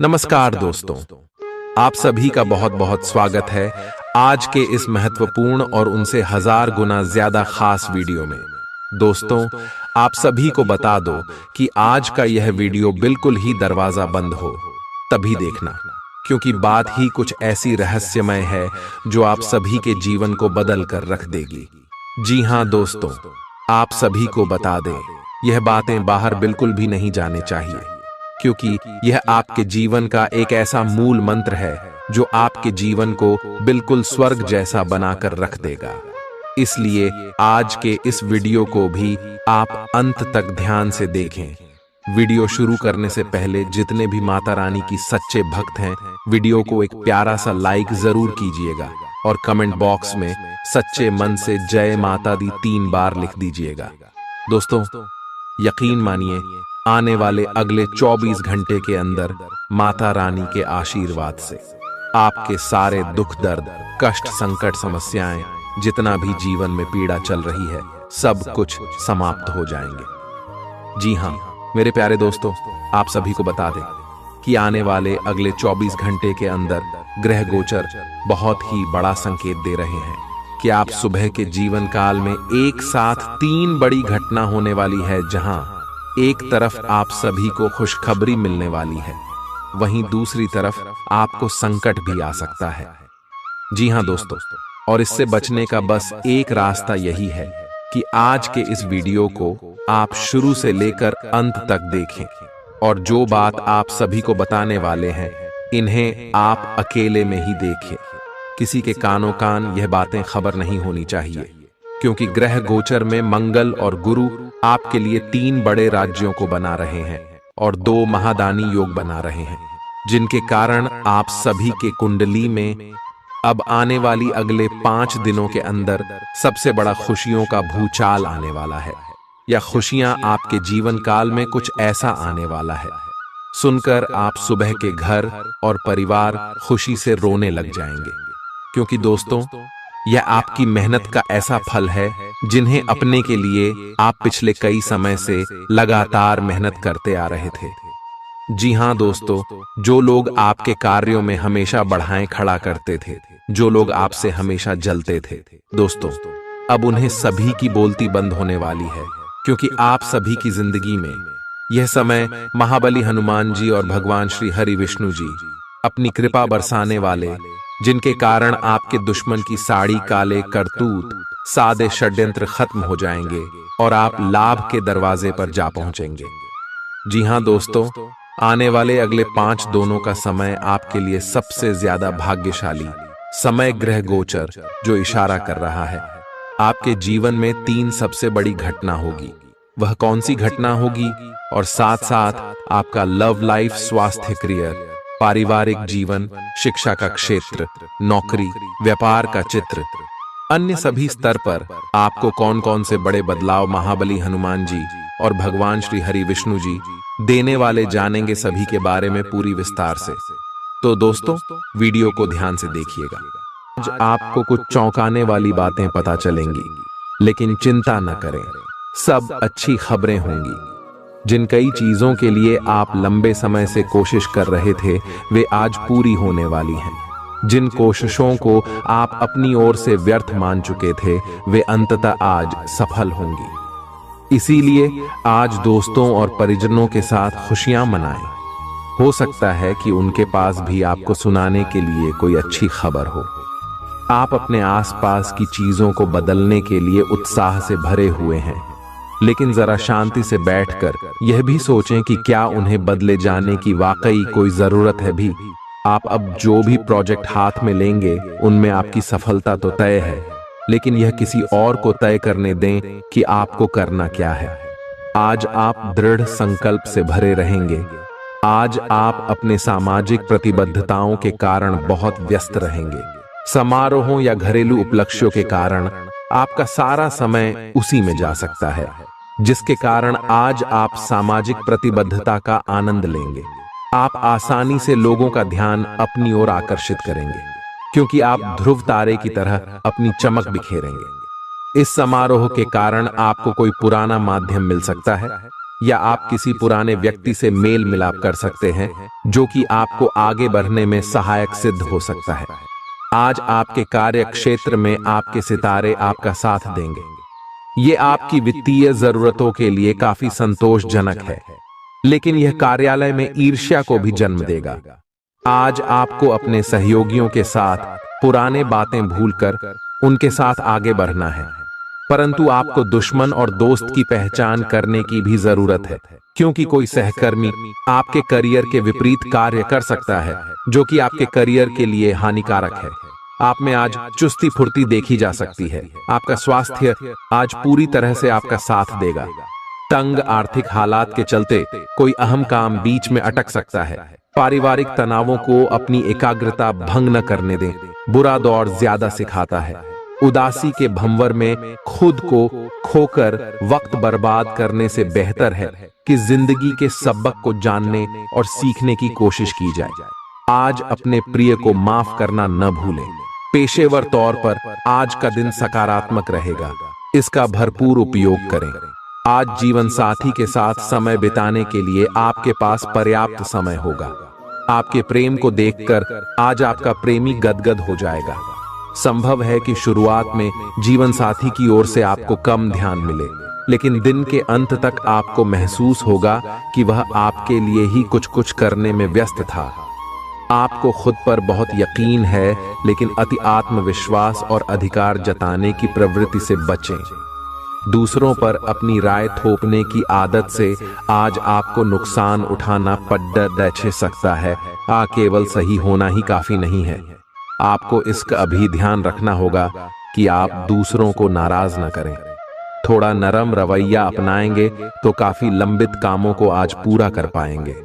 नमस्कार दोस्तों, आप सभी का बहुत बहुत स्वागत है आज के इस महत्वपूर्ण और उनसे 1000 गुना ज्यादा खास वीडियो में। दोस्तों, आप सभी को बता दो कि आज का यह वीडियो बिल्कुल ही दरवाजा बंद हो तभी देखना, क्योंकि बात ही कुछ ऐसी रहस्यमय है जो आप सभी के जीवन को बदल कर रख देगी। जी हाँ दोस्तों, आप सभी को बता दें, यह बातें बाहर बिल्कुल भी नहीं जाने चाहिए, क्योंकि यह आपके जीवन का एक ऐसा मूल मंत्र है जो आपके जीवन को बिल्कुल स्वर्ग जैसा बनाकर रख देगा। इसलिए आज के इस वीडियो को भी आप अंत तक ध्यान से देखें। वीडियो शुरू करने से पहले जितने भी माता रानी की सच्चे भक्त हैं, वीडियो को एक प्यारा सा लाइक जरूर कीजिएगा और कमेंट बॉक्स में सच्चे मन से जय माता दी 3 बार लिख दीजिएगा। दोस्तों, यकीन मानिए, आने वाले अगले 24 घंटे के अंदर माता रानी के आशीर्वाद से आपके सारे दुख दर्द, कष्ट, संकट, समस्याएं, जितना भी जीवन में पीड़ा चल रही है, सब कुछ समाप्त हो जाएंगे। जी हाँ मेरे प्यारे दोस्तों, आप सभी को बता दें कि आने वाले अगले 24 घंटे के अंदर ग्रह गोचर बहुत ही बड़ा संकेत दे रहे हैं कि आप सुबह के जीवन काल में एक साथ 3 बड़ी घटना होने वाली है। जहां एक तरफ आप सभी को खुशखबरी मिलने वाली है, वहीं दूसरी तरफ आपको संकट भी आ सकता है। जी हाँ दोस्तों, और इससे बचने का बस एक रास्ता यही है कि आज के इस वीडियो को आप शुरू से लेकर अंत तक देखें, और जो बात आप सभी को बताने वाले हैं, इन्हें आप अकेले में ही देखें। किसी के कानों कान यह बातें खबर नहीं होनी चाहिए, क्योंकि ग्रह गोचर में मंगल और गुरु आपके लिए 3 बड़े राज्यों को बना रहे हैं और 2 महादानी योग बना रहे हैं, जिनके कारण आप सभी के कुंडली में अब आने वाली अगले 5 दिनों के अंदर सबसे बड़ा खुशियों का भूचाल आने वाला है, या खुशियां आपके जीवन काल में कुछ ऐसा आने वाला है सुनकर आप सुबह के घर और परिवार खुशी से रोने लग जाएंगे। क्योंकि दोस्तों, यह आपकी मेहनत का ऐसा फल है जिन्हें अपने के लिए आप पिछले कई समय से लगातार मेहनत करते आ रहे थे। जी हाँ दोस्तों, जो लोग आपके कार्यों में हमेशा बढ़ाएं खड़ा करते थे, जो लोग आपसे हमेशा जलते थे, दोस्तों अब उन्हें सभी की बोलती बंद होने वाली है, क्योंकि आप सभी की जिंदगी में यह समय महाबली हनुमान जी और भगवान श्री हरि विष्णु जी अपनी कृपा बरसाने वाले, जिनके कारण आपके दुश्मन की साड़ी, काले करतूत, सादे षड्यंत्र खत्म हो जाएंगे और आप लाभ के दरवाजे पर जा पहुंचेंगे। जी हाँ दोस्तों, आने वाले अगले 5 दिनों का समय आपके लिए सबसे ज्यादा भाग्यशाली समय ग्रह गोचर जो इशारा कर रहा है। आपके जीवन में 3 सबसे बड़ी घटना होगी। वह कौन सी घटना होगी, और साथ साथ आपका लव लाइफ, स्वास्थ्य, करियर, पारिवारिक जीवन, शिक्षा का क्षेत्र, नौकरी, व्यापार का चित्र, अन्य सभी स्तर पर आपको कौन कौन से बड़े बदलाव महाबली हनुमान जी और भगवान श्री हरि विष्णु जी देने वाले, जानेंगे सभी के बारे में पूरी विस्तार से। तो दोस्तों, वीडियो को ध्यान से देखिएगा। आज आपको कुछ चौंकाने वाली बातें पता चलेंगी, लेकिन चिंता न करें, सब अच्छी खबरें होंगी। जिन कई चीजों के लिए आप लंबे समय से कोशिश कर रहे थे, वे आज पूरी होने वाली हैं। जिन कोशिशों को आप अपनी ओर से व्यर्थ मान चुके थे, वे अंततः आज सफल होंगी। इसीलिए आज दोस्तों और परिजनों के साथ खुशियां मनाएं। हो सकता है कि उनके पास भी आपको सुनाने के लिए कोई अच्छी खबर हो। आप अपने आसपास की चीजों को बदलने के लिए उत्साह से भरे हुए हैं, लेकिन जरा शांति से बैठकर यह भी सोचें कि क्या उन्हें बदले जाने की वाकई कोई जरूरत है भी। आप अब जो भी प्रोजेक्ट हाथ में लेंगे, उनमें आपकी सफलता तो तय है, लेकिन यह किसी और को तय करने दें कि आपको करना क्या है। आज आप दृढ़ संकल्प से भरे रहेंगे। आज आप अपने सामाजिक प्रतिबद्धताओं के कारण बहुत व्यस्त रहेंगे। समारोहों या घरेलू उपलक्ष्यों के कारण आपका सारा समय उसी में जा सकता है, जिसके कारण आज आप सामाजिक प्रतिबद्धता का आनंद लेंगे। आप आसानी से लोगों का ध्यान अपनी ओर आकर्षित करेंगे, क्योंकि आप ध्रुव तारे की तरह अपनी चमक बिखेरेंगे। इस समारोह के कारण आपको कोई पुराना माध्यम मिल सकता है, या आप किसी पुराने व्यक्ति से मेल मिलाप कर सकते हैं जो कि आपको आगे बढ़ने में सहायक सिद्ध हो सकता है। आज आपके कार्य क्षेत्र में आपके सितारे आपका साथ देंगे। ये आपकी वित्तीय जरूरतों के लिए काफी संतोषजनक है, लेकिन यह कार्यालय में ईर्ष्या को भी जन्म देगा। आज आपको अपने सहयोगियों के साथ पुराने बातें भूलकर उनके साथ आगे बढ़ना है, परंतु आपको दुश्मन और दोस्त की पहचान करने की भी जरूरत है, क्योंकि कोई सहकर्मी आपके करियर के विपरीत कार्य कर सकता है जो कि आपके करियर के लिए हानिकारक है। आप में आज चुस्ती फुर्ती देखी जा सकती है। आपका स्वास्थ्य आज पूरी तरह से आपका साथ देगा। तंग आर्थिक हालात के चलते कोई अहम काम बीच में अटक सकता है। पारिवारिक तनावों को अपनी एकाग्रता भंग न करने दें। बुरा दौर ज्यादा सिखाता है। उदासी के भंवर में खुद को खोकर वक्त बर्बाद करने से बेहतर है कि जिंदगी के सबक को जानने और सीखने की कोशिश की जाए। आज अपने प्रिय को माफ करना न भूलें। पेशेवर तौर पर आज का दिन सकारात्मक रहेगा, इसका भरपूर उपयोग करें। आज जीवन साथी के साथ समय बिताने के लिए आपके पास पर्याप्त समय होगा। आपके प्रेम को देखकर आज आपका प्रेमी गदगद हो जाएगा। संभव है कि शुरुआत में जीवन साथी की ओर से आपको कम ध्यान मिले, लेकिन दिन के अंत तक आपको महसूस होगा कि वह आपके लिए ही कुछ करने में व्यस्त था। आपको खुद पर बहुत यकीन है, लेकिन अति आत्मविश्वास और अधिकार जताने की प्रवृत्ति से बचें। दूसरों पर अपनी राय थोपने की आदत से आज आपको नुकसान उठाना पड़ सकता है। केवल सही होना ही काफी नहीं है। आपको इसका अभी ध्यान रखना होगा कि आप दूसरों को नाराज न करें। थोड़ा नरम रवैया अपनाएंगे तो काफी लंबित कामों को आज पूरा कर पाएंगे।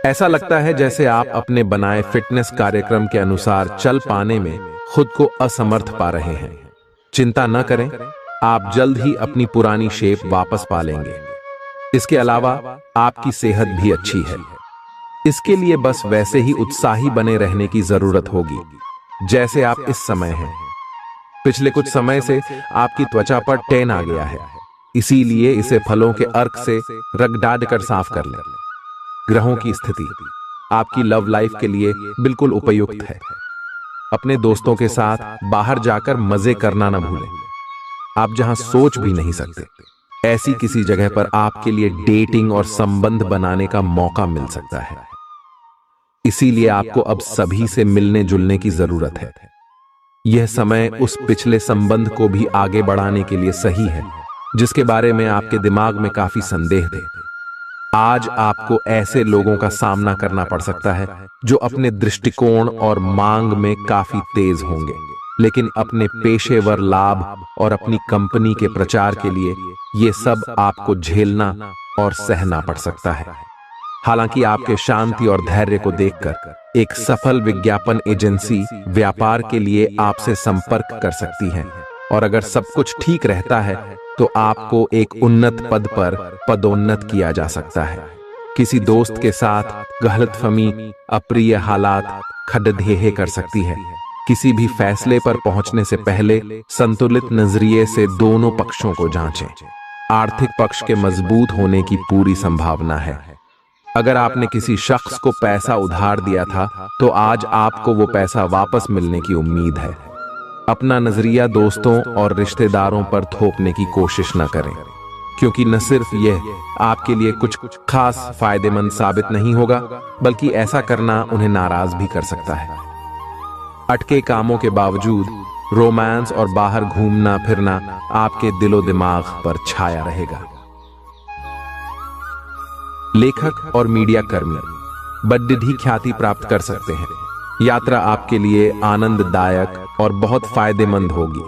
ऐसा लगता है जैसे आप अपने बनाए फिटनेस कार्यक्रम के अनुसार चल पाने में खुद को असमर्थ पा रहे हैं। चिंता न करें, आप जल्द ही अपनी पुरानी शेप वापस पा लेंगे। इसके अलावा आपकी सेहत भी अच्छी है। इसके लिए बस वैसे ही उत्साही बने रहने की जरूरत होगी जैसे आप इस समय हैं। पिछले कुछ समय से आपकी त्वचा पर टैन आ गया है, इसीलिए इसे फलों के अर्क से रगड़ कर साफ कर लें। ग्रहों की स्थिति आपकी लव लाइफ के लिए बिल्कुल उपयुक्त है। अपने दोस्तों के साथ बाहर जाकर मजे करना न भूलें। आप जहां सोच भी नहीं सकते, ऐसी किसी जगह पर आपके लिए डेटिंग और संबंध बनाने का मौका मिल सकता है। इसीलिए आपको अब सभी से मिलने जुलने की जरूरत है। यह समय उस पिछले संबंध को भी आगे बढ़ाने के लिए सही है जिसके बारे में आपके दिमाग में काफी संदेह थे। आज आपको ऐसे लोगों का सामना करना पड़ सकता है जो अपने दृष्टिकोण और मांग में काफी तेज होंगे, लेकिन अपने पेशेवर लाभ और अपनी कंपनी के प्रचार के लिए ये सब आपको झेलना और सहना पड़ सकता है। हालांकि आपके शांति और धैर्य को देखकर एक सफल विज्ञापन एजेंसी व्यापार के लिए आपसे संपर्क कर सकती है, और अगर सब कुछ ठीक रहता है तो आपको एक उन्नत पद पर पदोन्नत किया जा सकता है। किसी दोस्त के साथ गलतफहमी अप्रिय हालात खड़ेढे कर सकती है। किसी भी फैसले पर पहुंचने से पहले संतुलित नजरिए से दोनों पक्षों को जांचें। आर्थिक पक्ष के मजबूत होने की पूरी संभावना है। अगर आपने किसी शख्स को पैसा उधार दिया था तो आज आपको वो पैसा वापस मिलने की उम्मीद है। अपना नजरिया दोस्तों और रिश्तेदारों पर थोपने की कोशिश न करें, क्योंकि न सिर्फ यह आपके लिए कुछ खास फायदेमंद साबित नहीं होगा, बल्कि ऐसा करना उन्हें नाराज भी कर सकता है। अटके कामों के बावजूद रोमांस और बाहर घूमना फिरना आपके दिलो दिमाग पर छाया रहेगा। लेखक और मीडिया कर्मी बड़ी ख्याति प्राप्त कर सकते हैं। यात्रा आपके लिए आनंददायक और बहुत फायदेमंद होगी।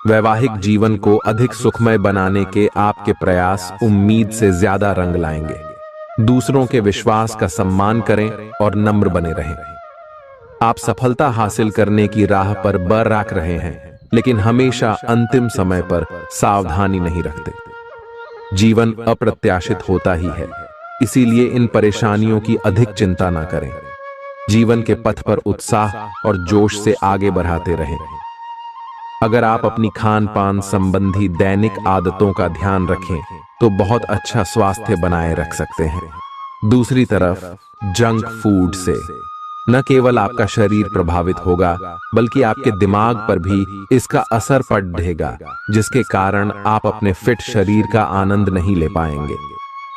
वैवाहिक जीवन को अधिक सुखमय बनाने के आपके प्रयास उम्मीद से ज्यादा रंग लाएंगे। दूसरों के विश्वास का सम्मान करें और नम्र बने रहें। आप सफलता हासिल करने की राह पर बरकरार रहे हैं, लेकिन हमेशा अंतिम समय पर सावधानी नहीं रखते। जीवन अप्रत्याशित होता ही है, इसीलिए इन परेशानियों की अधिक चिंता ना करें। जीवन के पथ पर उत्साह और जोश से आगे बढ़ाते रहें। अगर आप अपनी खान पान संबंधी दैनिक आदतों का ध्यान रखें तो बहुत अच्छा स्वास्थ्य बनाए रख सकते हैं। दूसरी तरफ जंक फूड से न केवल आपका शरीर प्रभावित होगा, बल्कि आपके दिमाग पर भी इसका असर पड़ेगा, जिसके कारण आप अपने फिट शरीर का आनंद नहीं ले पाएंगे।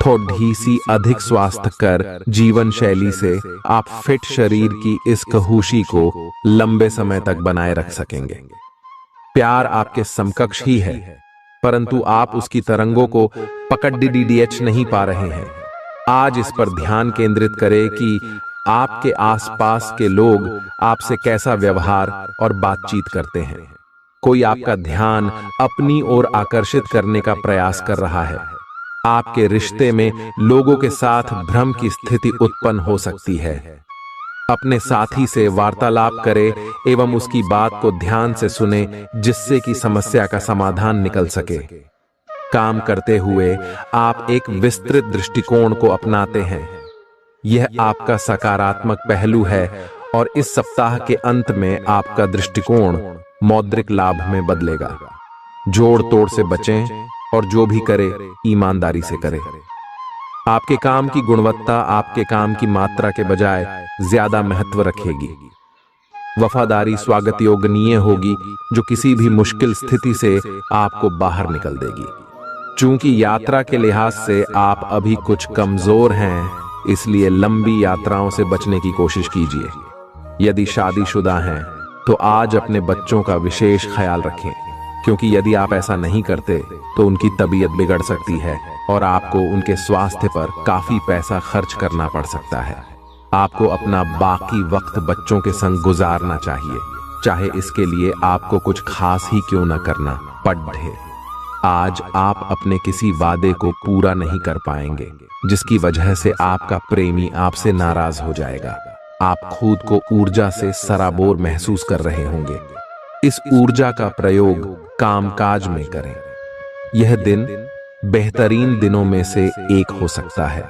थोड़ी सी अधिक स्वास्थ्यकर जीवन शैली से आप फिट शरीर की इस खुशी को लंबे समय तक बनाए रख सकेंगे। प्यार आपके समकक्ष ही है, परंतु आप उसकी तरंगों को पकड़ नहीं पा रहे हैं। आज इस पर ध्यान केंद्रित करें कि आपके आसपास के लोग आपसे कैसा व्यवहार और बातचीत करते हैं। कोई आपका ध्यान अपनी ओर आकर्षित करने का प्रयास कर रहा है। आपके रिश्ते में लोगों के साथ भ्रम की स्थिति उत्पन्न हो सकती है। अपने साथी से वार्तालाप करें एवं उसकी बात को ध्यान से सुने, जिससे कि समस्या का समाधान निकल सके। काम करते हुए आप एक विस्तृत दृष्टिकोण को अपनाते हैं। यह आपका सकारात्मक पहलू है और इस सप्ताह के अंत में आपका दृष्टिकोण मौद्रिक लाभ में बदलेगा। जोड़ तोड़ से बचें और जो भी करे ईमानदारी से करें। आपके काम की गुणवत्ता आपके काम की मात्रा के बजाय ज्यादा महत्व रखेगी। वफादारी स्वागत योग्य होगी, जो किसी भी मुश्किल स्थिति से आपको बाहर निकल देगी। चूंकि यात्रा के लिहाज से आप अभी कुछ कमजोर हैं, इसलिए लंबी यात्राओं से बचने की कोशिश कीजिए। यदि शादीशुदा हैं तो आज अपने बच्चों का विशेष ख्याल रखें, क्योंकि यदि आप ऐसा नहीं करते तो उनकी तबीयत बिगड़ सकती है और आपको उनके स्वास्थ्य पर काफी पैसा खर्च करना पड़ सकता है। आपको अपना बाकी वक्त बच्चों के संग गुजारना चाहिए, चाहे इसके लिए आपको कुछ खास ही क्यों न करना पड़े। आज आप अपने किसी वादे को पूरा नहीं कर पाएंगे, जिसकी वजह से आपका प्रेमी आपसे नाराज हो जाएगा। आप खुद को ऊर्जा से सराबोर महसूस कर रहे होंगे। इस ऊर्जा का प्रयोग कामकाज में करें। यह दिन बेहतरीन दिनों में से एक हो सकता है।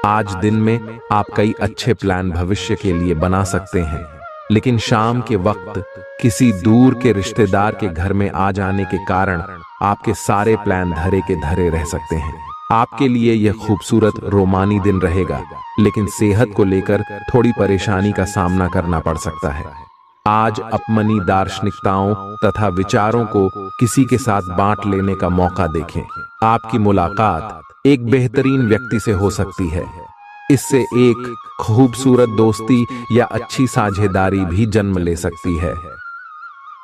आज दिन में आप कई अच्छे प्लान भविष्य के लिए बना सकते हैं, लेकिन शाम के वक्त किसी दूर के रिश्तेदार के घर में आ जाने के कारण आपके सारे प्लान धरे के धरे रह सकते हैं। आपके लिए यह खूबसूरत रोमानी दिन रहेगा, लेकिन सेहत को लेकर थोड़ी परेशानी का सामना करना पड़ सकता है। आज अपनी दार्शनिकताओं तथा विचारों को किसी के साथ बांट लेने का मौका देखें। आपकी मुलाकात एक बेहतरीन व्यक्ति से हो सकती है। इससे एक खूबसूरत दोस्ती या अच्छी साझेदारी भी जन्म ले सकती है।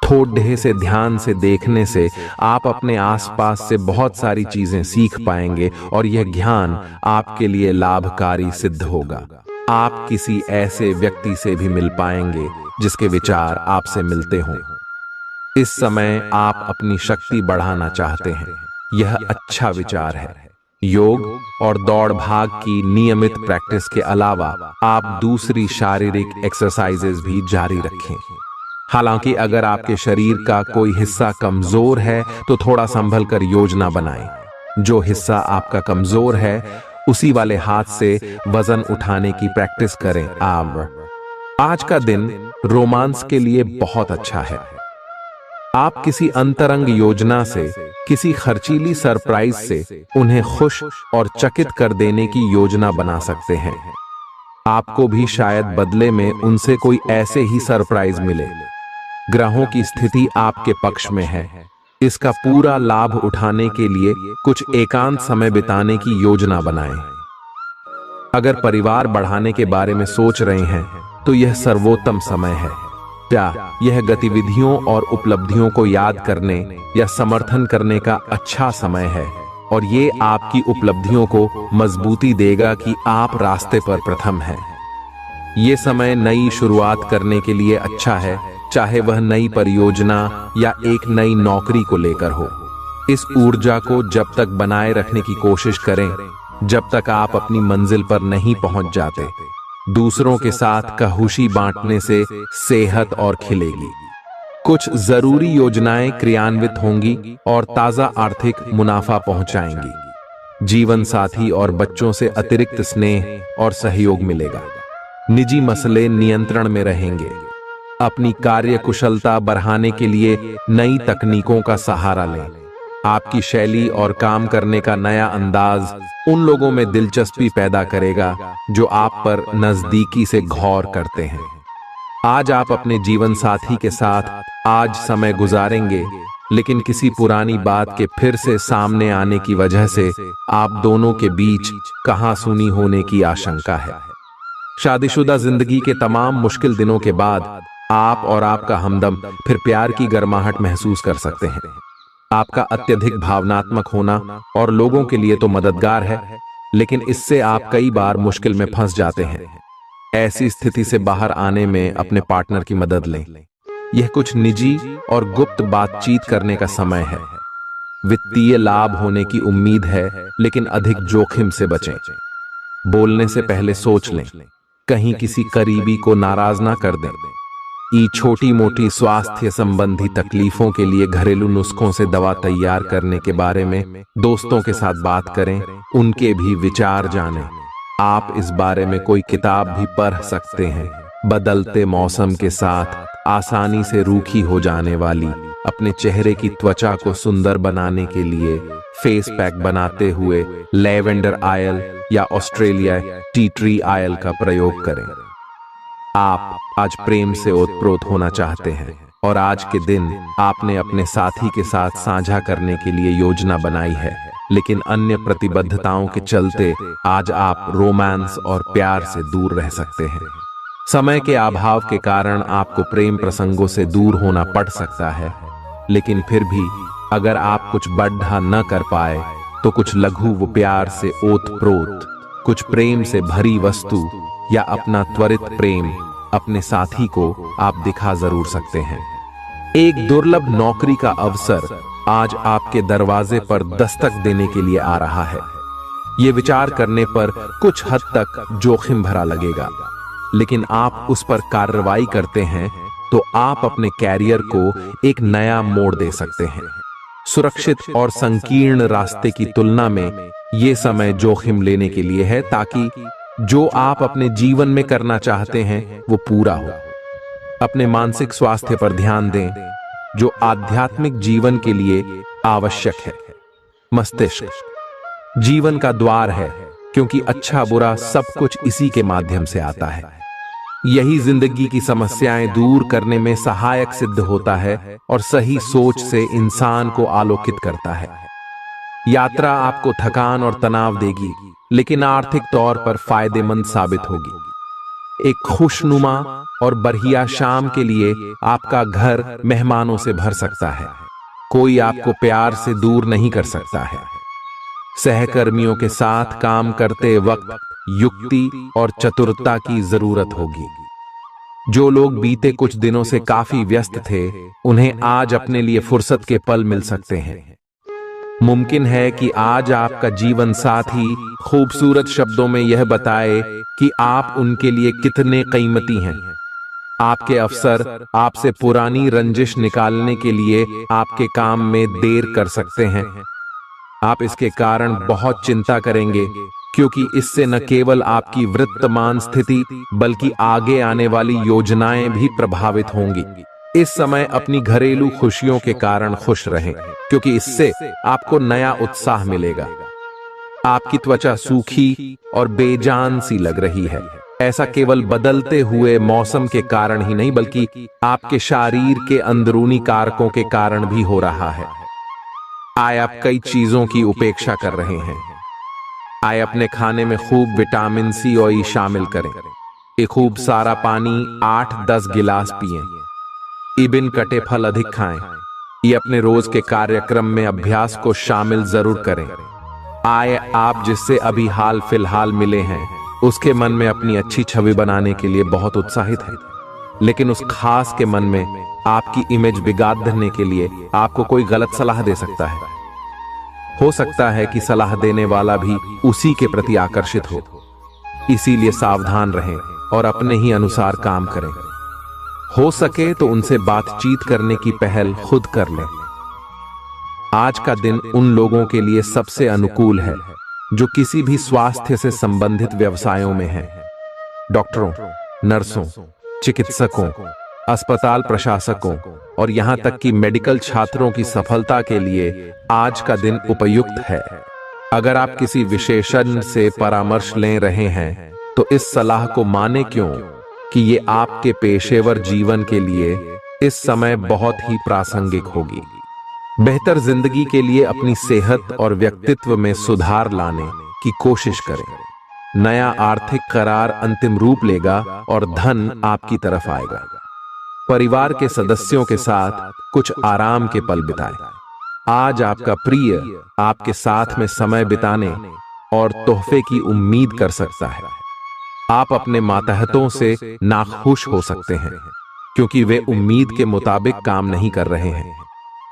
थोड़े से ध्यान से देखने से आप अपने आसपास से बहुत सारी चीजें सीख पाएंगे और यह ज्ञान आपके लिए लाभकारी सिद्ध होगा। आप किसी ऐसे व्यक्ति से भी मिल पाएंगे जिसके विचार आपसे मिलते हों। इस समय आप अपनी शक्ति बढ़ाना चाहते हैं, यह अच्छा विचार है। योग और दौड़ भाग की नियमित प्रैक्टिस के अलावा आप दूसरी शारीरिक एक्सरसाइजेज भी जारी रखें। हालांकि अगर आपके शरीर का कोई हिस्सा कमजोर है तो थोड़ा संभल कर योजना बनाएं। जो हिस्सा आपका कमजोर है उसी वाले हाथ से वजन उठाने की प्रैक्टिस करें। आज का दिन रोमांस के लिए बहुत अच्छा है। आप किसी अंतरंग योजना से, किसी खर्चीली सरप्राइज से उन्हें खुश और चकित कर देने की योजना बना सकते हैं। आपको भी शायद बदले में उनसे कोई ऐसे ही सरप्राइज मिले। ग्रहों की स्थिति आपके पक्ष में है। इसका पूरा लाभ उठाने के लिए कुछ एकांत समय बिताने की योजना बनाएं। अगर परिवार बढ़ाने के बारे में सोच रहे हैं तो यह सर्वोत्तम समय है। क्या यह गतिविधियों और उपलब्धियों को याद करने या समर्थन करने का अच्छा समय है, और ये आपकी उपलब्धियों को मजबूती देगा कि आप रास्ते पर प्रथम हैं। ये समय नई शुरुआत करने के लिए अच्छा है, चाहे वह नई परियोजना या एक नई नौकरी को लेकर हो। इस ऊर्जा को जब तक बनाए रखने की कोशिश करें जब तक आप अपनी मंजिल पर नहीं पहुंच जाते। दूसरों के साथ खुशी बांटने से सेहत और खिलेगी। कुछ जरूरी योजनाएं क्रियान्वित होंगी और ताजा आर्थिक मुनाफा पहुंचाएंगी। जीवन साथी और बच्चों से अतिरिक्त स्नेह और सहयोग मिलेगा। निजी मसले नियंत्रण में रहेंगे। अपनी कार्य कुशलता बढ़ाने के लिए नई तकनीकों का सहारा लें। आपकी शैली और काम करने का नया अंदाज उन लोगों में दिलचस्पी पैदा करेगा जो आप पर नजदीकी से गौर करते हैं। आज आप अपने जीवन साथी के साथ आज समय गुजारेंगे, लेकिन किसी पुरानी बात के फिर से सामने आने की वजह से आप दोनों के बीच कहासुनी होने की आशंका है। शादीशुदा जिंदगी के तमाम मुश्किल दिनों के बाद आप और आपका हमदम फिर प्यार की गर्माहट महसूस कर सकते हैं। आपका अत्यधिक भावनात्मक होना और लोगों के लिए तो मददगार है, लेकिन इससे आप कई बार मुश्किल में फंस जाते हैं। ऐसी स्थिति से बाहर आने में अपने पार्टनर की मदद लें। यह कुछ निजी और गुप्त बातचीत करने का समय है। वित्तीय लाभ होने की उम्मीद है, लेकिन अधिक जोखिम से बचें। बोलने से पहले सोच लें, कहीं किसी करीबी को नाराज ना कर दें। छोटी मोटी स्वास्थ्य संबंधी तकलीफों के लिए घरेलू नुस्खों से दवा तैयार करने के बारे में दोस्तों के साथ बात करें, उनके भी विचार जानें। आप इस बारे में कोई किताब भी पढ़ सकते हैं। बदलते मौसम के साथ आसानी से रूखी हो जाने वाली अपने चेहरे की त्वचा को सुंदर बनाने के लिए फेस पैक बनाते हुए लैवेंडर ऑयल या ऑस्ट्रेलिया टी ट्री ऑयल का प्रयोग करें। आप आज प्रेम से ओतप्रोत होना चाहते हैं और आज के दिन आपने अपने साथी के साथ साझा करने के लिए योजना बनाई है, लेकिन अन्य प्रतिबद्धताओं के चलते आज आप रोमांस और प्यार से दूर रह सकते हैं। समय के अभाव के कारण आपको प्रेम प्रसंगों से दूर होना पड़ सकता है, लेकिन फिर भी अगर आप कुछ बढ़ा न कर पाए तो कुछ लघु व प्यार से ओतप्रोत, कुछ प्रेम से भरी वस्तु या अपना त्वरित प्रेम अपने साथी को आप दिखा जरूर सकते हैं। एक दुर्लभ नौकरी का अवसर आज आपके दरवाजे पर दस्तक देने के लिए आ रहा है। ये विचार करने पर कुछ हद तक जोखिम भरा लगेगा, लेकिन आप उस पर कार्रवाई करते हैं तो आप अपने कैरियर को एक नया मोड़ दे सकते हैं। सुरक्षित और संकीर्ण रास्ते की तुलना में ये समय जोखिम लेने के लिए है, ताकि जो आप अपने जीवन में करना चाहते हैं वो पूरा हो। अपने मानसिक स्वास्थ्य पर ध्यान दें, जो आध्यात्मिक जीवन के लिए आवश्यक है। मस्तिष्क जीवन का द्वार है, क्योंकि अच्छा बुरा सब कुछ इसी के माध्यम से आता है। यही जिंदगी की समस्याएं दूर करने में सहायक सिद्ध होता है और सही सोच से इंसान को आलोकित करता है। यात्रा आपको थकान और तनाव देगी, लेकिन आर्थिक तौर पर फायदेमंद साबित होगी। एक खुशनुमा और बढ़िया शाम के लिए आपका घर मेहमानों से भर सकता है। कोई आपको प्यार से दूर नहीं कर सकता है। सहकर्मियों के साथ काम करते वक्त युक्ति और चतुरता की जरूरत होगी। जो लोग बीते कुछ दिनों से काफी व्यस्त थे, उन्हें आज अपने लिए फुर्सत के पल मिल सकते हैं। मुमकिन है कि आज आपका जीवन साथी खूबसूरत शब्दों में यह बताए कि आप उनके लिए कितने कीमती हैं। आपके अफसर आपसे पुरानी रंजिश निकालने के लिए आपके काम में देर कर सकते हैं। आप इसके कारण बहुत चिंता करेंगे, क्योंकि इससे न केवल आपकी वर्तमान स्थिति बल्कि आगे आने वाली योजनाएं भी प्रभावित होंगी। इस समय अपनी घरेलू खुशियों के कारण खुश रहें, क्योंकि इससे आपको नया उत्साह मिलेगा। आपकी त्वचा सूखी और बेजान सी लग रही है। ऐसा केवल बदलते हुए मौसम के कारण ही नहीं, बल्कि आपके शरीर के अंदरूनी कारकों के कारण भी हो रहा है। आए आप कई चीजों की उपेक्षा कर रहे हैं। आए अपने खाने में खूब विटामिन सी और ई शामिल करें। एक खूब सारा पानी 8-10 गिलास पिएं। बिन कटे फल अधिक खाएं। ये अपने रोज के कार्यक्रम में अभ्यास को शामिल जरूर करें। आए आप जिससे अभी हाल फिलहाल मिले हैं, उसके मन में अपनी अच्छी छवि बनाने के लिए बहुत उत्साहित है, लेकिन उस खास के मन में आपकी इमेज बिगाड़ने के लिए आपको कोई गलत सलाह दे सकता है। हो सकता है कि सलाह देने वाला भी उसी के प्रति आकर्षित हो। इसीलिए सावधान रहें और अपने ही अनुसार काम करें। हो सके तो उनसे बातचीत करने की पहल खुद कर लें। आज का दिन उन लोगों के लिए सबसे अनुकूल है जो किसी भी स्वास्थ्य से संबंधित व्यवसायों में हैं। डॉक्टरों, नर्सों, चिकित्सकों, अस्पताल प्रशासकों, और यहाँ तक कि मेडिकल छात्रों की सफलता के लिए आज का दिन उपयुक्त है। अगर आप किसी विशेषज्ञ से परामर्श ले रहे हैं तो इस सलाह को माने क्यों कि ये आपके पेशेवर जीवन के लिए इस समय बहुत ही प्रासंगिक होगी। बेहतर जिंदगी के लिए अपनी सेहत और व्यक्तित्व में सुधार लाने की कोशिश करें। नया आर्थिक करार अंतिम रूप लेगा और धन आपकी तरफ आएगा। परिवार के सदस्यों के साथ कुछ आराम के पल बिताएं। आज आपका प्रिय आपके साथ में समय बिताने और तोहफे की उम्मीद कर सकता है। आप अपने मातहतों से नाखुश हो सकते हैं क्योंकि वे उम्मीद के मुताबिक काम नहीं कर रहे हैं।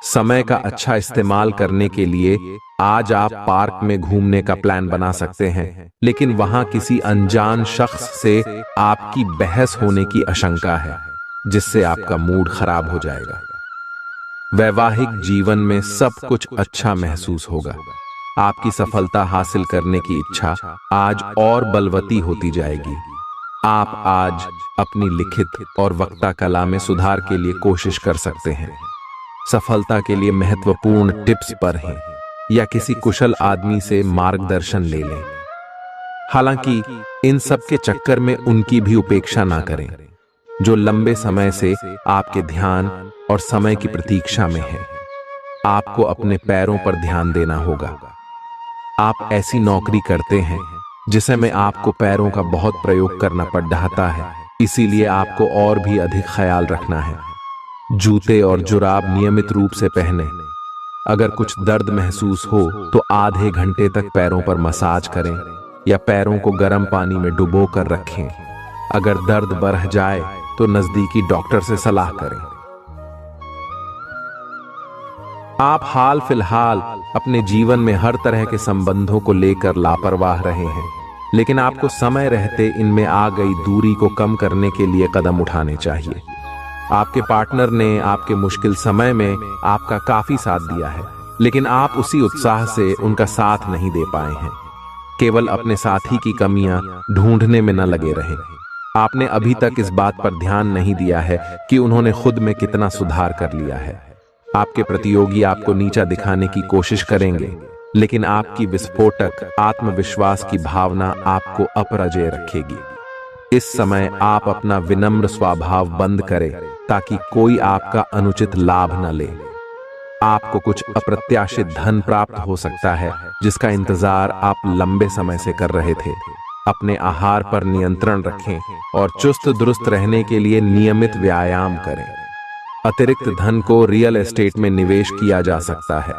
समय का अच्छा इस्तेमाल करने के लिए आज आप पार्क में घूमने का प्लान बना सकते हैं, लेकिन वहां किसी अनजान शख्स से आपकी बहस होने की आशंका है, जिससे आपका मूड खराब हो जाएगा। वैवाहिक जीवन में सब कुछ अच्छा महसूस होगा। आपकी सफलता हासिल करने की इच्छा आज और बलवती होती जाएगी। आप आज अपनी लिखित और वक्ता कला में सुधार के लिए कोशिश कर सकते हैं। सफलता के लिए महत्वपूर्ण टिप्स पर हैं या किसी कुशल आदमी से मार्गदर्शन ले लें। हालांकि इन सब के चक्कर में उनकी भी उपेक्षा ना करें जो लंबे समय से आपके ध्यान और समय की प्रतीक्षा में है। आपको अपने पैरों पर ध्यान देना होगा। आप ऐसी नौकरी करते हैं जिसे में आपको पैरों का बहुत प्रयोग करना पड़ रहा है, इसीलिए आपको और भी अधिक ख्याल रखना है। जूते और जुराब नियमित रूप से पहने। अगर कुछ दर्द महसूस हो तो आधे घंटे तक पैरों पर मसाज करें या पैरों को गर्म पानी में डुबो कर रखें। अगर दर्द बढ़ जाए तो नजदीकी डॉक्टर से सलाह करें। आप हाल फिलहाल अपने जीवन में हर तरह के संबंधों को लेकर लापरवाह रहे हैं, लेकिन आपको समय रहते इनमें आ गई दूरी को कम करने के लिए कदम उठाने चाहिए। आपके पार्टनर ने आपके मुश्किल समय में आपका काफी साथ दिया है, लेकिन आप उसी उत्साह से उनका साथ नहीं दे पाए हैं। केवल अपने साथी की कमियां ढूंढने में न लगे रहें। आपने अभी तक इस बात पर ध्यान नहीं दिया है कि उन्होंने खुद में कितना सुधार कर लिया है। आपके प्रतियोगी आपको नीचा दिखाने की कोशिश करेंगे, लेकिन आपकी विस्फोटक आत्मविश्वास की भावना आपको अपराजेय रखेगी। इस समय आप अपना विनम्र स्वभाव बंद करें ताकि कोई आपका अनुचित लाभ न ले। आपको कुछ अप्रत्याशित धन प्राप्त हो सकता है जिसका इंतजार आप लंबे समय से कर रहे थे। अपने आहार पर नियंत्रण रखें और चुस्त दुरुस्त रहने के लिए नियमित व्यायाम करें। अतिरिक्त धन को रियल एस्टेट में निवेश किया जा सकता है।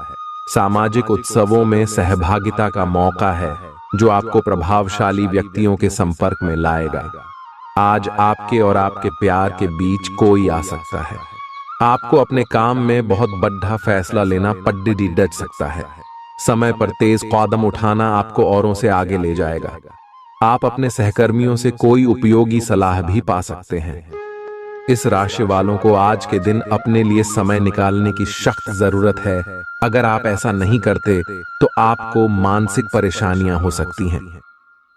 सामाजिक उत्सवों में सहभागिता का मौका है जो आपको प्रभावशाली व्यक्तियों के संपर्क में लाएगा। आज आपके और आपके प्यार के बीच कोई आ सकता है। आपको अपने काम में बहुत बड़ा फैसला लेना पड्डी डच सकता है। समय पर तेज कदम उठाना आपको औरों से आगे ले जाएगा। आप अपने सहकर्मियों से कोई उपयोगी सलाह भी पा सकते हैं। इस राशि वालों को आज के दिन अपने लिए समय निकालने की सख्त जरूरत है। अगर आप ऐसा नहीं करते तो आपको मानसिक परेशानियां हो सकती हैं।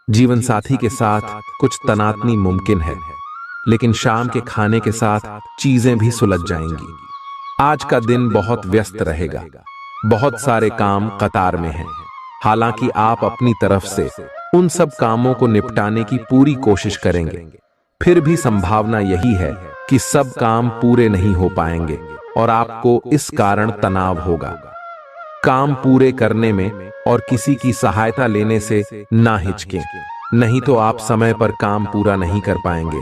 जीवन साथी के साथ कुछ तनातनी मुमकिन है, लेकिन शाम के खाने के साथ चीजें भी सुलझ जाएंगी। आज का दिन बहुत व्यस्त रहेगा। बहुत सारे काम कतार में हैं। हालांकि आप अपनी तरफ से उन सब कामों को निपटाने की पूरी कोशिश करेंगे, फिर भी संभावना यही है कि सब काम पूरे नहीं हो पाएंगे और आपको इस कारण तनाव होगा। काम पूरे करने में और किसी की सहायता लेने से ना हिचकें, नहीं तो आप समय पर काम पूरा नहीं कर पाएंगे।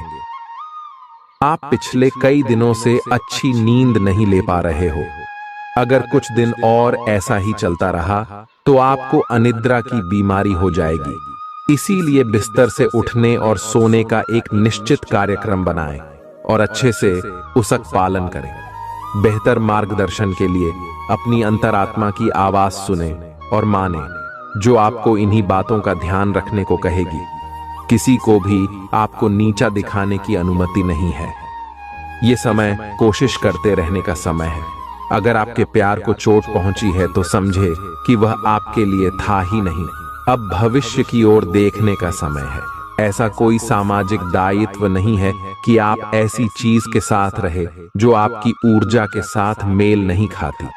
आप पिछले कई दिनों से अच्छी नींद नहीं ले पा रहे हो। अगर कुछ दिन और ऐसा ही चलता रहा तो आपको अनिद्रा की बीमारी हो जाएगी। इसीलिए बिस्तर से उठने और सोने का एक निश्चित कार्यक्रम बनाएं और अच्छे से उसका पालन करें। बेहतर मार्गदर्शन के लिए अपनी अंतरात्मा की आवाज सुने और माने, जो आपको इन्हीं बातों का ध्यान रखने को कहेगी। किसी को भी आपको नीचा दिखाने की अनुमति नहीं है। ये समय कोशिश करते रहने का समय है। अगर आपके प्यार को चोट पहुंची है तो समझे कि वह आपके लिए था ही नहीं। अब भविष्य की ओर देखने का समय है। ऐसा कोई सामाजिक दायित्व नहीं है कि आप ऐसी चीज के साथ रहे जो आपकी ऊर्जा के साथ मेल नहीं खाती।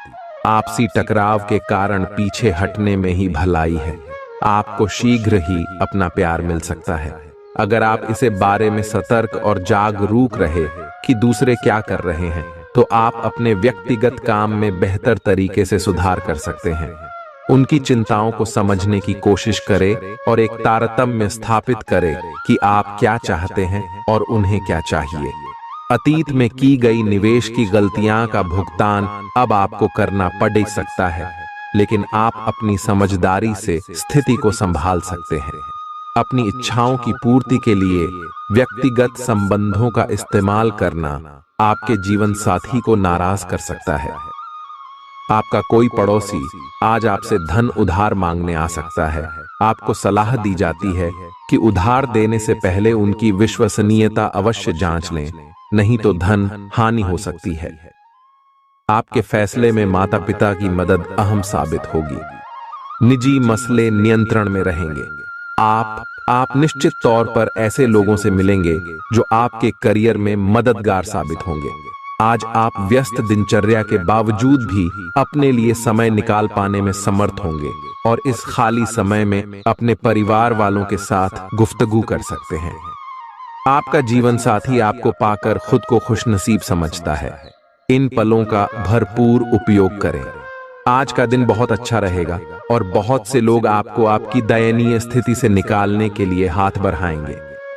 आपसी टकराव के कारण पीछे हटने में ही भलाई है। आपको शीघ्र ही अपना प्यार मिल सकता है अगर आप इसे बारे में सतर्क और जागरूक रहे कि दूसरे क्या कर रहे हैं, तो आप अपने व्यक्तिगत काम में बेहतर तरीके से सुधार कर सकते हैं। उनकी चिंताओं को समझने की कोशिश करें और एक तारतम्य स्थापित करें कि आप क्या चाहते हैं और उन्हें क्या चाहिए। अतीत में की गई निवेश की गलतियां का भुगतान अब आपको करना पड़ सकता है, लेकिन आप अपनी समझदारी से स्थिति को संभाल सकते हैं। अपनी इच्छाओं की पूर्ति के लिए व्यक्तिगत संबंधों का इस्तेमाल करना आपके जीवन साथी को नाराज कर सकता है। आपका कोई पड़ोसी आज आपसे धन उधार मांगने आ सकता है। आपको सलाह दी जाती है कि उधार देने से पहले उनकी विश्वसनीयता अवश्य जांच लें, नहीं तो धन हानि हो सकती है। आपके फैसले में माता पिता की मदद अहम साबित होगी। निजी मसले नियंत्रण में रहेंगे। आप निश्चित तौर पर ऐसे लोगों से मिलेंगे जो आपके करियर में मददगार साबित होंगे। आज आप व्यस्त दिनचर्या के बावजूद भी अपने लिए समय निकाल पाने में समर्थ होंगे और इस खाली समय में अपने परिवार वालों के साथ गुफ्तगू कर सकते हैं। आपका जीवन साथी आपको पाकर खुद को खुशनसीब समझता है। इन पलों का भरपूर उपयोग करें। आज का दिन बहुत अच्छा रहेगा और बहुत से लोग आपको आपकी दयनीय स्थिति से निकालने के लिए हाथ बढ़ाएंगे,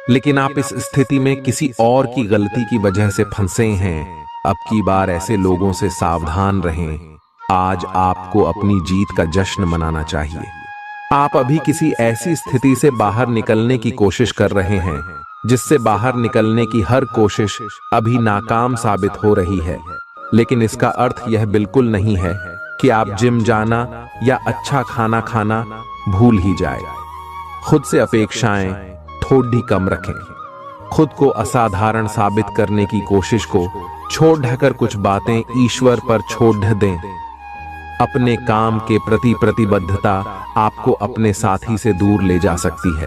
लेकिन आप इस स्थिति में किसी और की गलती की वजह से फंसे हैं। अब की बार ऐसे लोगों से सावधान रहें। आज आपको अपनी जीत का जश्न मनाना चाहिए। आप अभी किसी ऐसी स्थिति से बाहर निकलने की कोशिश कर रहे हैं जिससे बाहर निकलने की हर कोशिश अभी नाकाम साबित हो रही है, लेकिन इसका अर्थ यह बिल्कुल नहीं है कि आप जिम जाना या अच्छा खाना खाना भूल ही जाए। खुद से अपेक्षाएं थोड़ी कम रखें। खुद को असाधारण साबित करने की कोशिश को छोड़ ढकर कुछ बातें ईश्वर पर छोड़ दें। अपने काम के प्रति प्रतिबद्धता आपको अपने साथी से दूर ले जा सकती है।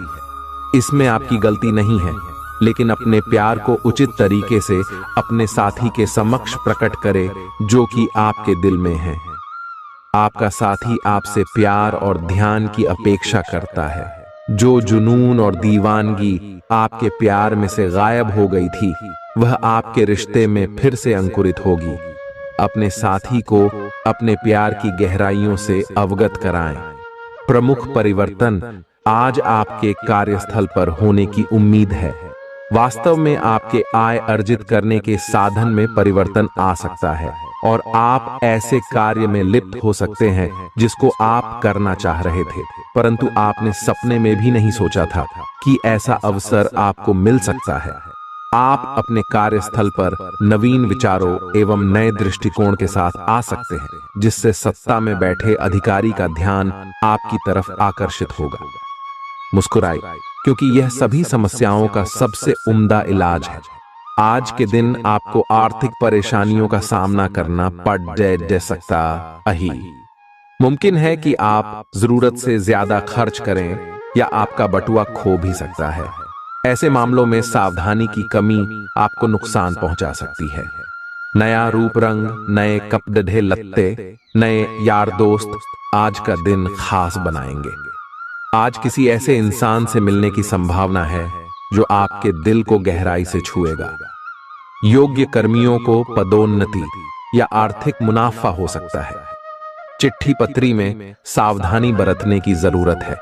इसमें आपकी गलती नहीं है, लेकिन अपने प्यार को उचित तरीके से अपने साथी के समक्ष प्रकट करें जो कि आपके दिल में है। आपका साथी आपसे प्यार और ध्यान की अपेक्षा करता है। जो जुनून और दीवानगी आपके प्यार में से गायब हो गई थी, वह आपके रिश्ते में फिर से अंकुरित होगी। अपने साथी को अपने प्यार की गहराइयों से अवगत कराएं। प्रमुख परिवर्तन आज आपके कार्यस्थल पर होने की उम्मीद है। वास्तव में आपके आय अर्जित करने के साधन में परिवर्तन आ सकता है और आप ऐसे कार्य में लिप्त हो सकते हैं जिसको आप करना चाह रहे थे, परंतु आपने सपने में भी नहीं सोचा था कि ऐसा अवसर आपको मिल सकता है। आप अपने कार्यस्थल पर नवीन विचारों एवं नए दृष्टिकोण के साथ आ सकते हैं, जिससे सत्ता में बैठे अधिकारी का ध्यान आपकी तरफ आकर्षित होगा। मुस्कुराइए, क्योंकि यह सभी समस्याओं का सबसे उम्दा इलाज है। आज के दिन आपको आर्थिक परेशानियों का सामना करना पड़ सकता है। मुमकिन है कि आप जरूरत से ज्यादा खर्च करें या आपका बटुआ खो भी सकता है। ऐसे मामलों में सावधानी की कमी आपको नुकसान पहुंचा सकती है। नया रूप रंग, नए कपड़े लत्ते, नए यार दोस्त आज का दिन खास बनाएंगे। आज किसी ऐसे इंसान से मिलने की संभावना है जो आपके दिल को गहराई से छुएगा। योग्य कर्मियों को पदोन्नति या आर्थिक मुनाफा हो सकता है। चिट्ठी पत्री में सावधानी बरतने की जरूरत है।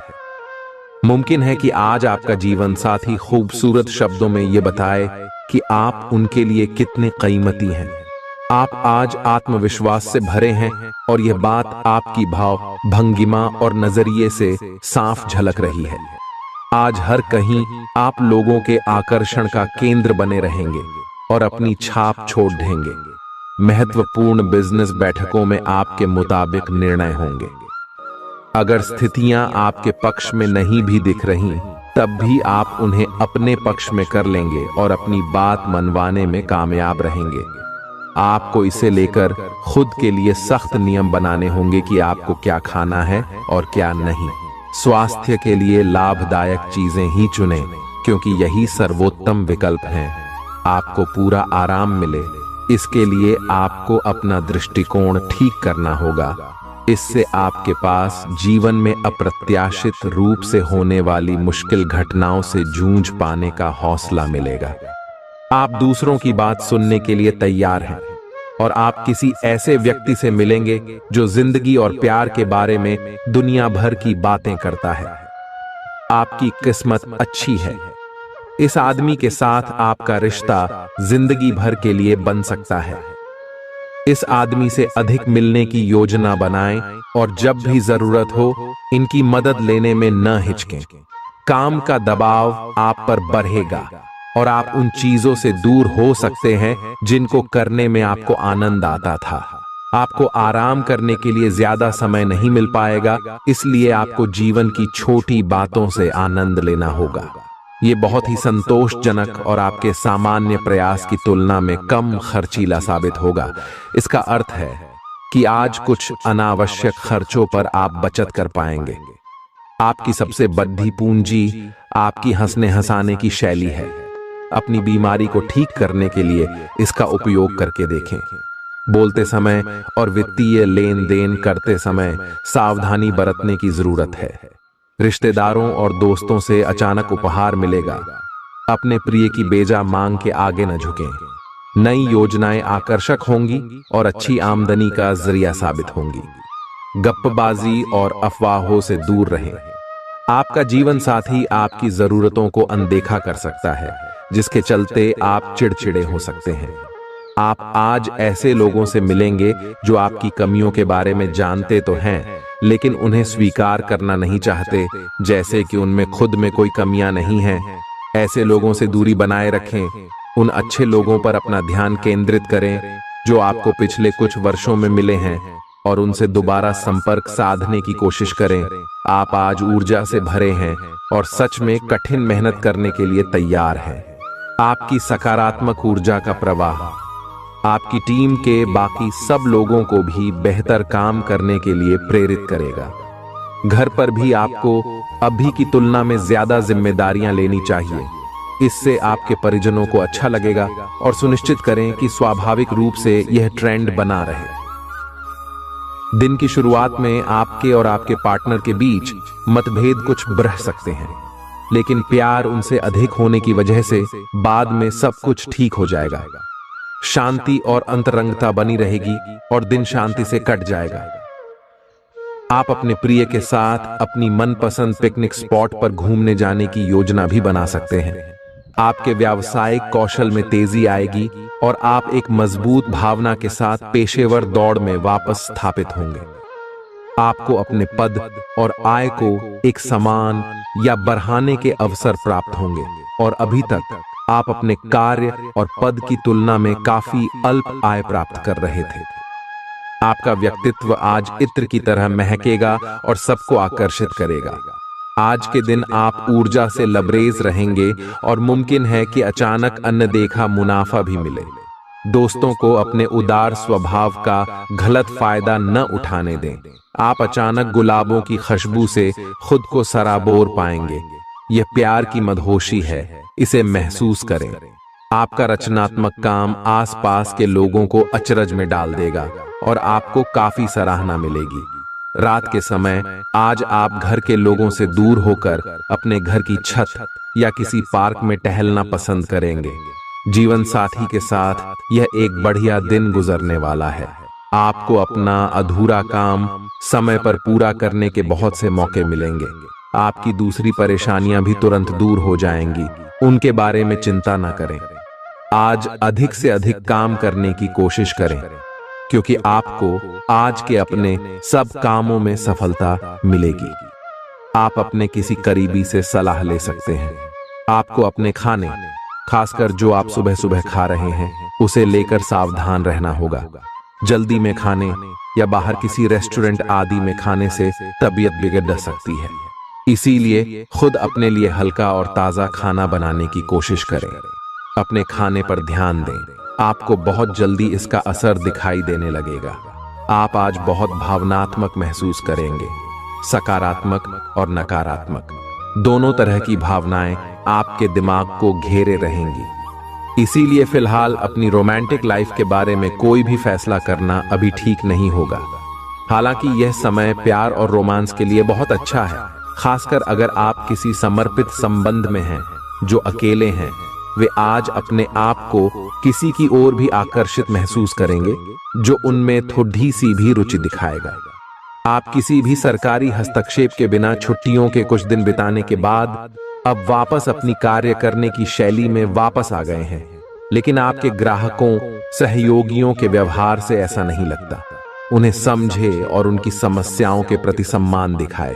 मुमकिन है कि आज आपका जीवन साथी खूबसूरत शब्दों में यह बताए कि आप उनके लिए कितने कीमती हैं। आप आज आत्मविश्वास से भरे हैं और यह बात आपकी भाव भंगिमा और नजरिए से साफ झलक रही है। आज हर कहीं आप लोगों के आकर्षण का केंद्र बने रहेंगे और अपनी छाप छोड़ देंगे। महत्वपूर्ण बिजनेस बैठकों में आपके मुताबिक निर्णय होंगे। अगर स्थितियां आपके पक्ष में नहीं भी दिख रही, तब भी आप उन्हें अपने पक्ष में कर लेंगे और अपनी बात मनवाने में कामयाब रहेंगे। आपको इसे लेकर खुद के लिए सख्त नियम बनाने होंगे कि आपको क्या खाना है और क्या नहीं। स्वास्थ्य के लिए लाभदायक चीजें ही चुनें। क्योंकि यही सर्वोत्तम विकल्प है। आपको पूरा आराम मिले, इसके लिए आपको अपना दृष्टिकोण ठीक करना होगा। इससे आपके पास जीवन में अप्रत्याशित रूप से होने वाली मुश्किल घटनाओं से जूझ पाने का हौसला मिलेगा। आप दूसरों की बात सुनने के लिए तैयार हैं और आप किसी ऐसे व्यक्ति से मिलेंगे जो जिंदगी और प्यार के बारे में दुनिया भर की बातें करता है। आपकी किस्मत अच्छी है। इस आदमी के साथ आपका रिश्ता जिंदगी भर के लिए बन सकता है। इस आदमी से अधिक मिलने की योजना बनाएं और जब भी जरूरत हो इनकी मदद लेने में न हिचकें। काम का दबाव आप पर बढ़ेगा और आप उन चीजों से दूर हो सकते हैं जिनको करने में आपको आनंद आता था। आपको आराम करने के लिए ज्यादा समय नहीं मिल पाएगा, इसलिए आपको जीवन की छोटी बातों से आनंद लेना होगा। ये बहुत ही संतोषजनक और आपके सामान्य प्रयास की तुलना में कम खर्चीला साबित होगा। इसका अर्थ है कि आज कुछ अनावश्यक खर्चों पर आप बचत कर पाएंगे। आपकी सबसे बड़ी पूंजी आपकी हंसने हंसाने की शैली है। अपनी बीमारी को ठीक करने के लिए इसका उपयोग करके देखें। बोलते समय और वित्तीय लेन देन करते समय सावधानी बरतने की जरूरत है। रिश्तेदारों और दोस्तों से अचानक उपहार मिलेगा। अपने प्रिय की बेजा मांग के आगे न झुकें। नई योजनाएं आकर्षक होंगी और अच्छी आमदनी का जरिया साबित होंगी। गप्पबाजी और अफवाहों से दूर रहें। आपका जीवन साथी आपकी जरूरतों को अनदेखा कर सकता है, जिसके चलते आप चिड़चिड़े हो सकते हैं। आप आज ऐसे लोगों से मिलेंगे जो आपकी कमियों के बारे में जानते तो हैं, लेकिन उन्हें स्वीकार करना नहीं चाहते, जैसे कि उनमें खुद में कोई कमियां नहीं हैं। ऐसे लोगों से दूरी बनाए रखें। उन अच्छे लोगों पर अपना ध्यान केंद्रित करें जो आपको पिछले कुछ वर्षों में मिले हैं और उनसे दोबारा संपर्क साधने की कोशिश करें। आप आज ऊर्जा से भरे हैं और सच में कठिन मेहनत करने के लिए तैयार हैं। आपकी सकारात्मक ऊर्जा का प्रवाह आपकी टीम के बाकी सब लोगों को भी बेहतर काम करने के लिए प्रेरित करेगा। घर पर भी आपको अभी की तुलना में ज्यादा जिम्मेदारियां लेनी चाहिए। इससे आपके परिजनों को अच्छा लगेगा और सुनिश्चित करें कि स्वाभाविक रूप से यह ट्रेंड बना रहे। दिन की शुरुआत में आपके और आपके पार्टनर के बीच मतभेद कुछ बढ़ सकते हैं, लेकिन प्यार उनसे अधिक होने की वजह से बाद में सब कुछ ठीक हो जाएगा। शांति और अंतरंगता बनी रहेगी और दिन शांति से कट जाएगा। आप अपने प्रिय के साथ अपनी मनपसंद पिकनिक स्पॉट पर घूमने जाने की योजना भी बना सकते हैं। आपके व्यावसायिक कौशल में तेजी आएगी और आप एक मजबूत भावना के साथ पेशेवर दौड़ में वापस स्थापित होंगे। आपको अपने पद और आय को एक समान या बढ़ाने के अवसर प्राप्त होंगे और अभी तक आप अपने कार्य और पद की तुलना में काफी अल्प आय प्राप्त कर रहे थे। आपका व्यक्तित्व आज इत्र की तरह महकेगा और सबको आकर्षित करेगा। आज के दिन आप ऊर्जा से लबरेज रहेंगे और मुमकिन है कि अचानक अनदेखा मुनाफा भी मिले। दोस्तों को अपने उदार स्वभाव का गलत फायदा न उठाने दें। आप अचानक गुलाबों की खुशबू से खुद को सराबोर पाएंगे। यह प्यार की मदहोशी है, इसे महसूस करें। आपका रचनात्मक काम आसपास के लोगों को अचरज में डाल देगा और आपको काफी सराहना मिलेगी। रात के समय आज आप घर के लोगों से दूर होकर अपने घर की छत या किसी पार्क में टहलना पसंद करेंगे। जीवन साथी के साथ यह एक बढ़िया दिन गुजरने वाला है। आपको अपना अधूरा काम समय पर पूरा करने के बहुत से मौके मिलेंगे। आपकी दूसरी परेशानियां भी तुरंत दूर हो जाएंगी। उनके बारे में चिंता न करें। आज अधिक से अधिक काम करने की कोशिश करें, क्योंकि आपको आज के अपने सब कामों में सफलता मिलेगी। आप अपने किसी करीबी से सलाह ले सकते हैं। आपको अपने खाने, खासकर जो आप सुबह सुबह खा रहे हैं, उसे लेकर सावधान रहना होगा। जल्दी में खाने या बाहर किसी रेस्टोरेंट आदि में खाने से तबीयत बिगड़ सकती है। इसीलिए खुद अपने लिए हल्का और ताजा खाना बनाने की कोशिश करें। अपने खाने पर ध्यान दें। आपको बहुत जल्दी इसका असर दिखाई देने लगेगा। आप आज बहुत भावनात्मक महसूस करेंगे। सकारात्मक और नकारात्मक दोनों तरह की भावनाएं आपके दिमाग को घेरे रहेंगी। इसीलिए फिलहाल अपनी रोमांटिक लाइफ के बारे में कोई भी फैसला करना अभी ठीक नहीं होगा। हालांकि यह समय प्यार और रोमांस के लिए बहुत अच्छा है, खासकर अगर आप किसी समर्पित संबंध में हैं। जो अकेले हैं वे आज अपने आप को किसी की ओर भी आकर्षित महसूस करेंगे जो उनमें थोड़ी सी भी रुचि दिखाएगा। आप किसी भी सरकारी हस्तक्षेप के बिना छुट्टियों के कुछ दिन बिताने के बाद अब वापस अपनी कार्य करने की शैली में वापस आ गए हैं। लेकिन आपके ग्राहकों, सहयोगियों के व्यवहार से ऐसा नहीं लगता। उन्हें समझे और उनकी समस्याओं के प्रति सम्मान दिखाए।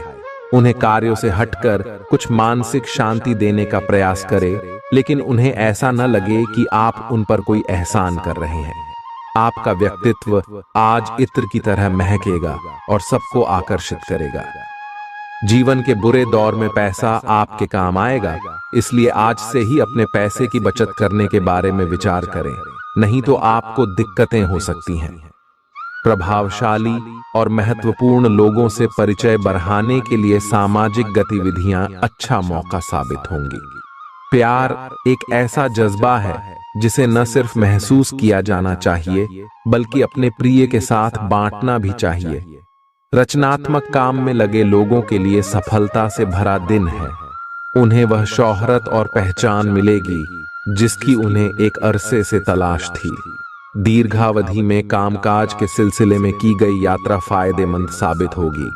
उन्हें कार्यों से हटकर कुछ मानसिक शांति देने का प्रयास करें, लेकिन उन्हें ऐसा न लगे कि आप उन पर कोई एहसान कर रहे हैं। आपका व्यक्तित्व आज इत्र की तरह महकेगा और सबको आकर्षित करेगा। जीवन के बुरे दौर में पैसा आपके काम आएगा, इसलिए आज से ही अपने पैसे की बचत करने के बारे में विचार करें, नहीं तो आपको दिक्कतें हो सकती हैं। प्रभावशाली और महत्वपूर्ण लोगों से परिचय बढ़ाने के लिए सामाजिक गतिविधियां अच्छा मौका साबित होंगी। प्यार एक ऐसा जज्बा है जिसे न सिर्फ महसूस किया जाना चाहिए बल्कि अपने प्रिय के साथ बांटना भी चाहिए। रचनात्मक काम में लगे लोगों के लिए सफलता से भरा दिन है। उन्हें वह शोहरत और पहचान मिलेगी जिसकी उन्हें एक अरसे से तलाश थी। दीर्घावधि में कामकाज के सिलसिले में की गई यात्रा फायदेमंद साबित होगी।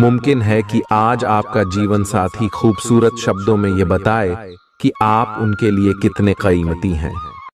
मुमकिन है कि आज आपका जीवन साथी खूबसूरत शब्दों में यह बताए कि आप उनके लिए कितने कीमती हैं।